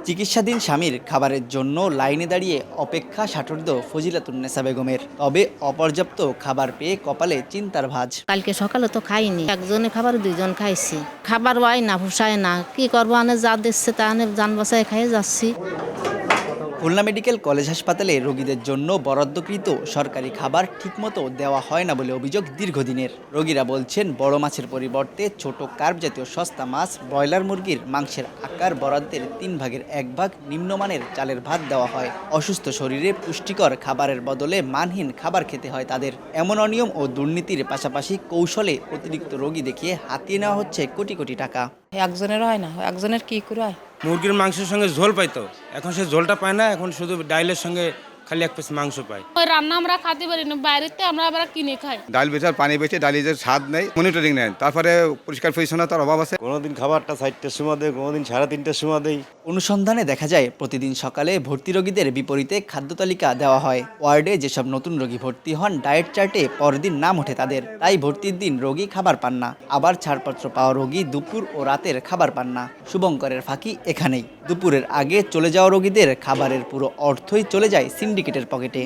চিকিৎসাধীন স্বামীর খাবারের জন্য লাইনে দাঁড়িয়ে অপেক্ষা ষাটোর্ধ্ব ফজিলাতুন্নেসা বেগমের। তবে অপর্যাপ্ত খাবার পেয়ে কপালে চিন্তার ভাঁজ। কালকে সকালে তো খাইনি, একজনে খাবার দুইজন খাইছি। খাবার হয় না, পোষায় না, কি করবো, আনে যা দিচ্ছে তা আনে যান বাসায় খাইয়ে যাচ্ছি। খুলনা মেডিকেল কলেজ হাসপাতালে রোগীদের জন্য বরাদ্দকৃত সরকারি খাবার ঠিকমতো দেওয়া হয় না বলে অভিযোগ দীর্ঘদিনের। রোগীরা বলছেন, বড় মাছের পরিবর্তে ছোট কার্প জাতীয় সস্তা মাছ, ব্রয়লার মুরগির মাংসের আকার বরাদ্দের 3 ভাগের 1 ভাগ নিম্নমানের চালের ভাত দেওয়া হয়। অসুস্থ শরীরে পুষ্টিকর খাবারের বদলে মানহীন খাবার খেতে হয় তাদের। এমন অনিয়ম ও দুর্নীতির পাশাপাশি কৌশলে অতিরিক্ত রোগী দেখিয়ে হাতিয়ে নেওয়া হচ্ছে কোটি কোটি টাকা। একজনের হয় না, একজনের কি করে হয়? মুরগির মাংসের সঙ্গে ঝোল পাইতো, এখন সে ঝোলটা পায় না, এখন শুধু ডাইলের সঙ্গে খালি 1 পিস মাংস পায়। ওই রান্না আমরা খেতে পারি না, বাইরেতে আমরা আবার কিনে খাই। ডাল বেচার পানি বেচে ডালি যে স্বাদ নেই, মনিটরিং নেই, তারপরে পরিষ্কার পরিচ্ছন্নতার অভাব আছে। কোনোদিন খাবারটা 4টার সময় দেয়, কোনোদিন 3:30টার সময় দেয়। অনুসন্ধানে দেখা যায়, প্রতিদিন সকালে ভর্তি রোগীদের বিপরীতে খাদ্য তালিকা দেওয়া হয়। ওয়ার্ডে যেসব নতুন রোগী ভর্তি হন, ডায়েট চার্টে পরদিন নাম ওঠে তাদের। তাই ভর্তির দিন রোগী খাবার পান না। আবার ছাড়পত্র পাওয়া রোগী দুপুর ও রাতের খাবার পান না। শুভঙ্করের ফাঁকি এখানেই। দুপুরের আগে চলে যাওয়া রোগীদের খাবারের পুরো অর্থই চলে যায় সিন্ডিকেটের পকেটে।